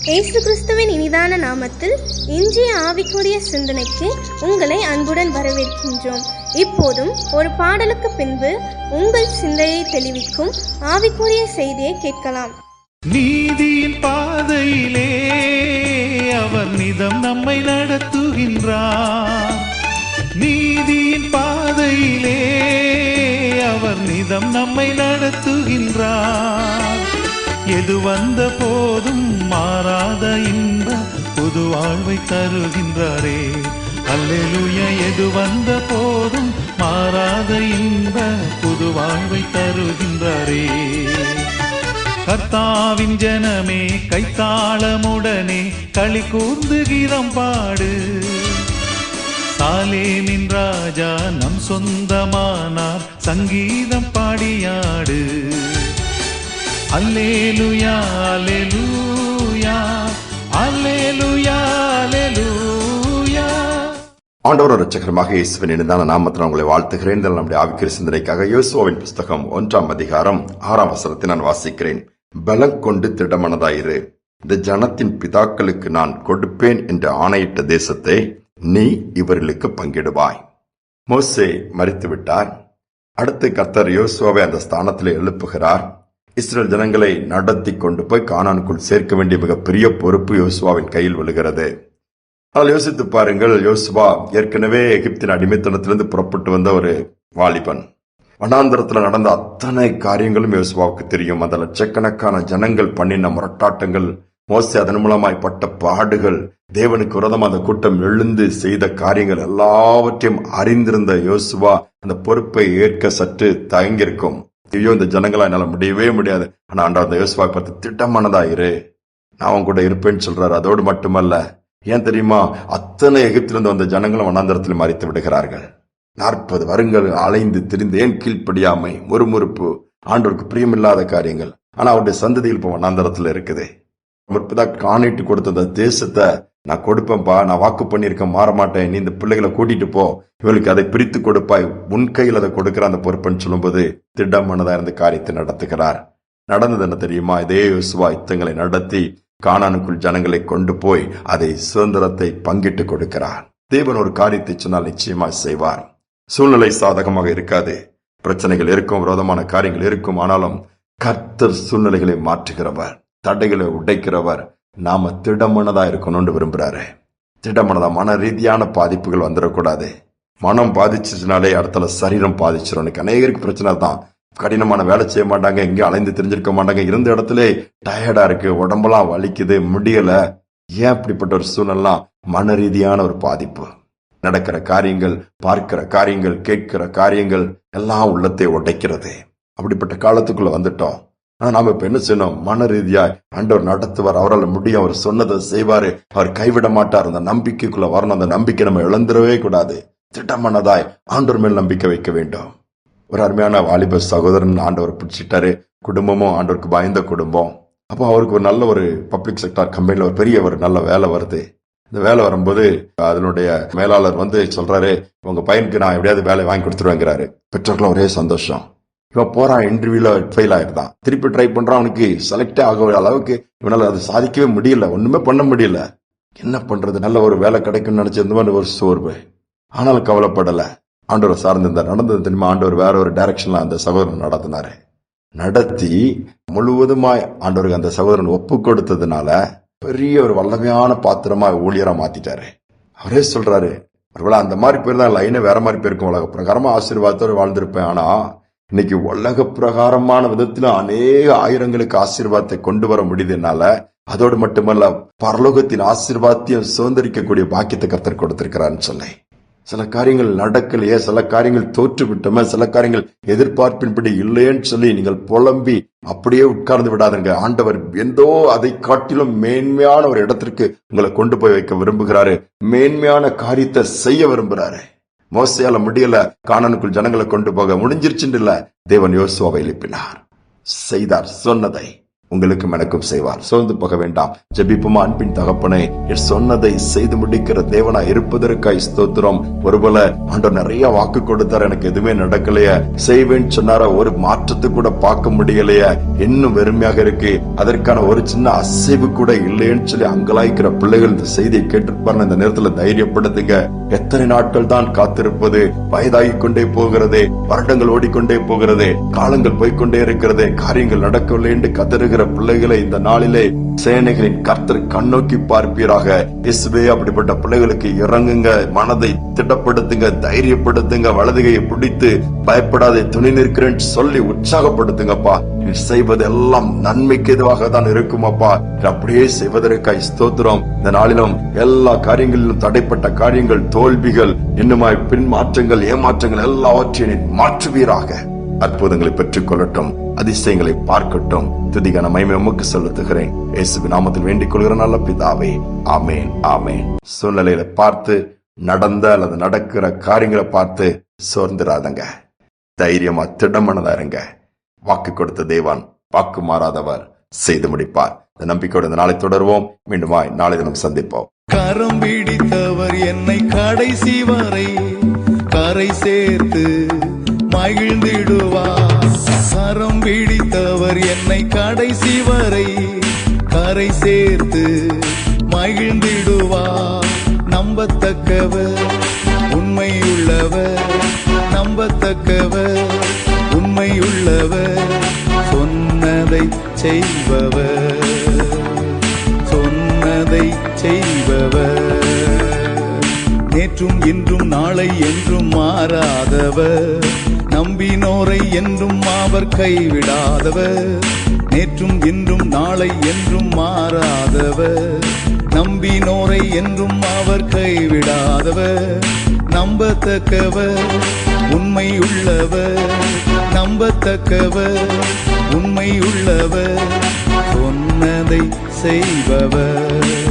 இயேசு கிறிஸ்துவின் இனிதான நாமத்தில் இன்றைய ஆவிக்குரிய சிந்தனைக்கு உங்களை அன்புடன் வரவேற்கின்றோம். இப்போதும் ஒரு பாடலுக்கு பின்பு உங்கள் சிந்தையை தெளிவிக்கும் ஆவிக்குரிய செய்தியை கேட்கலாம். நீதியின் பாதையிலே அவர் நிதம் நம்மை நடத்துகின்றார். நீதியின் பாதையிலே அவர் நிதம் நம்மை நடத்துகின்றார். எது வந்த போதும் மாறாத இன்ப புது வாழ்வை தருகின்றாரே. அல்லேலூயா. எது வந்த போதும் மாறாத இன்ப புது வாழ்வை தருகின்றாரே. கர்த்தாவின் ஜனமே கைத்தாளமுடனே களி கூர்ந்து கீதம் பாடு. சாலேமின் ராஜா நம் சொந்தமானார், சங்கீதம் பாடியாடு. அல்லேலூயா அல்லேலூயா அல்லேலூயா அல்லேலூயா. ஆண்டவர் இரட்சகருமாக இயேசுவின் இனிதான நாமத்தில் உங்களை வாழ்த்துகிறேன். நம்முடைய ஆவிக்குரிய சிந்தனைக்காக யோசுவாவின் புஸ்தகம் 1 அதிகாரம் 6 நான் வாசிக்கிறேன். பலம் கொண்டு திடமனதாயிரு, இந்த ஜனத்தின் பிதாக்களுக்கு நான் கொடுப்பேன் என்று ஆணையிட்ட தேசத்தை நீ இவர்களுக்கு பங்கிடுவாய். மோசே மரித்து விட்டார். அடுத்து கர்த்தர் யோசுவாவை அந்த ஸ்தானத்தில் எழுப்புகிறார். இஸ்ரேல் ஜனங்களை நடத்தி கொண்டு போய் கானானுக்குள் சேர்க்க வேண்டிய மிகப்பெரிய பொறுப்பு யோசுவாவின் கையில் விழுகிறது. ஆனால் யோசித்து பாருங்கள், யோசுவா ஏற்கனவே எகிப்தின் அடிமைத்தனத்திலிருந்து புறப்பட்டு வந்த ஒரு வாலிபன். வனாந்தரத்தில் நடந்த அத்தனை காரியங்களும் யோசுவாவுக்கு தெரியும். அந்த லட்சக்கணக்கான ஜனங்கள் பண்ணின முரட்டாட்டங்கள், மோசே அதன் மூலமாய் பட்ட பாடுகள், தேவனுக்கு விரோதமாக அந்த கூட்டம் எழுந்து செய்த காரியங்கள் எல்லாவற்றையும் அறிந்திருந்த யோசுவா அந்த பொறுப்பை ஏற்க சற்று தயங்கியிருக்கும். ஐயோ, இந்த ஜனங்களா என்னால முடியவே முடியாது. ஆனா ஆண்டவர் அந்த யோசுவா பார்த்து திட்டமானதாயிரு, நான் அவன் கூட இருப்பேன்னு சொல்றாரு. அதோடு மட்டுமல்ல, ஏன் தெரியுமா, அத்தனை எகிப்திலிருந்து வந்த ஜனங்களும் வனாந்தரத்தில் மறித்து விடுகிறார்கள். 40 வருடங்கள் அலைந்து திரிந்து ஏன் கீழ்ப்படியாமை, முறுமுறுப்பு, ஆண்டவருக்கு பிரியமில்லாத காரியங்கள். ஆனா அவருடைய சந்ததியில் இப்போ வனாந்தரத்தில் இருக்குது. முற்பதாக ஆணையிட்டு கொடுத்த அந்த தேசத்தை நான் கொடுப்பேன்பா, நான் வாக்கு பண்ணியிருக்கேன், மாற மாட்டேன், நீ இந்த பிள்ளைகளை கூட்டிட்டு போ, இவளுக்கு அதை பிரித்து கொடுப்பாய், உன் கையில் அதை கொடுக்கிற அந்த பொறுப்புன்னு சொல்லும்போது திடமானதா இருந்த காரியத்தை நடத்துகிறார். நடந்தது என்ன தெரியுமா, இதே யோசுவா யுத்தங்களை நடத்தி கானானுக்குள் ஜனங்களை கொண்டு போய் அதை சுதந்திரத்தை பங்கிட்டு கொடுக்கிறார். தேவன் ஒரு காரியத்தை சொன்னால் நிச்சயமா செய்வார். சூழ்நிலை சாதகமாக இருக்காது, பிரச்சனைகள் இருக்கும், விரோதமான காரியங்கள் இருக்கும். ஆனாலும் கர்த்தர் சூழ்நிலைகளை மாற்றுகிறவர், தடைகளை உடைக்கிறவர். நாம திடமனதா இருக்கணும்னு விரும்புறாரு. திடமனதா, மன ரீதியான பாதிப்புகள் வந்துடக்கூடாது. மனம் பாதிச்சுனாலே இடத்துல சரீரம் பாதிச்சிடும். அநேகருக்கு பிரச்சனை தான். கடினமான வேலை செய்ய மாட்டாங்க, எங்கேயும் அலைந்து தெரிஞ்சிருக்க மாட்டாங்க, இருந்த இடத்துல டயர்டா இருக்கு, உடம்பெல்லாம் வலிக்குது, முடியல. ஏன் இப்படிப்பட்ட ஒரு சூழ்நிலை? மன ரீதியான ஒரு பாதிப்பு. நடக்கிற காரியங்கள், பார்க்கிற காரியங்கள், கேட்கிற காரியங்கள் எல்லாம் உள்ளத்தை உடைக்கிறது. அப்படிப்பட்ட காலத்துக்குள்ள வந்துட்டோம். ஆனா நாம இப்ப என்ன செய்யணும்? மன ரீதியா ஆண்டவர் நடத்துவார், அவரால் முடியும், அவர் சொன்னதை செய்வாரு, அவர் கைவிட மாட்டார். அந்த நம்பிக்கைக்குள்ள வரணும். அந்த நம்பிக்கை நம்ம இழந்துடவே கூடாது. திட்டமானதாய் ஆண்டவர் மேல் நம்பிக்கை வைக்க வேண்டும். ஒரு அருமையான வாலிப சகோதரன் ஆண்டவர் பிடிச்சிட்டாரு. குடும்பமும் ஆண்டவருக்கு பயந்த குடும்பம். அப்போ அவருக்கு ஒரு நல்ல ஒரு பப்ளிக் செக்டார் கம்பெனில ஒரு பெரிய ஒரு நல்ல வேலை வருது. இந்த வேலை வரும்போது அதனுடைய மேலாளர் சொல்றாரு, உங்க பையனுக்கு நான் எப்படியாவது வேலை வாங்கி கொடுத்துருவேங்கிறாரு. பெற்றோர்களும் ஒரே சந்தோஷம். இவன் போறான், இன்டர்வியூல ஃபெயில் ஆயிருந்தான், திருப்பி ட்ரை பண்றான், அவனுக்கு செலக்டே ஆக அளவுக்கு இவனால அதை சாதிக்கவே முடியல, ஒண்ணுமே பண்ண முடியல. என்ன பண்றது? நல்ல ஒரு வேலை கிடைக்கும்னு நினைச்ச மாதிரி ஒரு சோர்வு. ஆனாலும் கவலைப்படல, ஆண்டவரை சார்ந்திருந்தார். நடந்தது தெரியுமா, ஆண்டவர் வேற ஒரு டைரக்ஷன்ல அந்த சகோதரன் நடத்தினாரு. நடத்தி முழுவதுமாய் ஆண்டவருக்கு அந்த சகோதரன் ஒப்பு கொடுத்ததுனால பெரிய ஒரு வல்லமையான பாத்திரமா ஊழியரா மாத்திட்டாரு. அவரே சொல்றாரு, ஒருவேளை அந்த மாதிரி போயிருந்தா லைனே வேற மாதிரி போயிருக்கும், உலக பிரகாரமா ஆசீர்வாதத்தோடு வாழ்ந்திருப்பேன். ஆனா இன்னைக்கு உலக பிரகாரமான விதத்துல அநேக ஆயிரங்களுக்கு ஆசீர்வாதத்தை கொண்டு வர முடியுதுனால, அதோடு மட்டுமல்ல பரலோகத்தின் ஆசீர்வாதத்தையும் சுதந்திரிக்கக்கூடிய பாக்கியத்தை கர்த்தர் கொடுத்திருக்கிறான்னு சொல்லி, சில காரியங்கள் நடக்கலையே, சில காரியங்கள் தோற்று விட்டோமே, சில காரியங்கள் எதிர்பார்ப்பின்படி இல்லையேன்னு சொல்லி நீங்கள் புலம்பி அப்படியே உட்கார்ந்து விடாதுங்க. ஆண்டவர் எந்தோ அதை காட்டிலும் மேன்மையான ஒரு இடத்திற்கு உங்களை கொண்டு போய் வைக்க விரும்புகிறாரு. மேன்மையான காரியத்தை செய்ய விரும்புகிறாரு. மோசையால முடியல, கானானுக்குள் ஜனங்களை கொண்டு போக முடிஞ்சிருச்சுன்னு இல்ல, தேவன் யோசுவாவை எழுப்பினார், செய்தார், சொன்னதை உங்களுக்கும் எனக்கும் செய்வார். சோர்ந்து போக வேண்டாம். ஜெபிப்போமா. அன்பின் தகப்பனே, என் சொன்னதை செய்து முடிக்கிற தேவனா இருப்பதற்காய் ஸ்தோத்திரம். ஒருவேள ஆண்டவர் நிறைய வாக்கு கொடுத்தார், எனக்கு எதுவுமே நடக்கலையே, செய்வேன்னு சொன்னார, ஒரு மாற்றத்தை கூட பார்க்க முடியலையே, இன்னும் வெறுமையாக இருக்கு, அதற்கான ஒரு சின்ன அசைவு கூட இல்லைன்னு சொல்லி அங்கலாய்க்கிற பிள்ளைகள் இந்த செய்தியை கேட்டிருப்பாரு. இந்த நேரத்துல தைரியப்படுத்துங்க. எத்தனை நாட்கள் தான் காத்திருப்பது? வயதாகி கொண்டே போகிறதே, வருடங்கள் ஓடிக்கொண்டே போகிறதே, காலங்கள் போய்கொண்டே இருக்கிறதே, காரியங்கள் நடக்கவில்லை என்று கதறுகிற பிள்ளைகளை இந்த நாளிலே சேனைகளின் கர்த்தர் கண்ணோக்கி பார்ப்பீராக. இயேசுவே, அப்படிப்பட்ட பிள்ளைகளுக்கு இறங்குங்க, மனதை திடப்படுத்துங்க, தைரியப்படுத்துங்க, வலதுகையை பிடித்து பயப்படாதே, துணி நிற்கிறேன்னு சொல்லி உற்சாகப்படுத்துங்கப்பா. நீ செய்வதெல்லாம் நன்மைக்கு எதுவாக தான் இருக்கும் அப்பா. அப்படியே செய்வதற்காய் ஸ்தோத்திரம். இந்த நாளிலும் எல்லா காரியங்களிலும் தடைப்பட்ட காரியங்கள், தோல்விகள், இன்னுமாய் பின்மாற்றங்கள், ஏமாற்றங்கள் எல்லாவற்றையும் மாற்றுவீராக. அற்புதங்களை பெற்றுக் கொள்ளட்டும், அதிசயங்களை பார்க்கட்டும். துதிகான மகிமை உமக்கு செலுத்துகிறேன். இயேசுவின் நாமத்தில் வேண்டிக் கொள்கிற நல்ல பிதாவே, ஆமேன், ஆமேன். சூழ்நிலையில பார்த்து, நடந்த அல்லது நடக்கிற காரியங்களை பார்த்து சோர்ந்துராதங்க. தைரியமா திடமனதா இருங்க. வாக்கு கொடுத்த தேவன் வாக்கு மாறாதவர், செய்து முடிப்பார். இந்த நம்பிக்கையோட இந்த நாளை தொடர்வோம். மீண்டுமாய் நாளை தினம் சந்திப்போம். கரம் பிடித்தவர் என்னை கடைசி வரை கரை சேர்த்து மகிழ்ந்திடுவார். கரம் பிடித்தவர் என்னை கடைசி வரை கரை சேர்த்து மகிழ்ந்திடுவார். நம்பத்தக்கவர், உண்மையுள்ளவர், நம்பத்தக்கவர், உண்மையுள்ளவர், சொன்னதை செய்பவர், சொன்னதை செய்பவர், நேற்றும் இன்றும் நாளை என்றும் மாறாதவர், நம்பினோரை என்றும் அவர் கைவிடாதவர், நேற்றும் இன்றும் நாளை என்றும் மாறாதவர், நம்பினோரை என்றும் அவர் கைவிடாதவர், நம்பத்தக்கவர், உண்மையுள்ளவர், நம்பத்தக்கவர், உண்மையுள்ளவர், சொன்னதை செய்பவர்.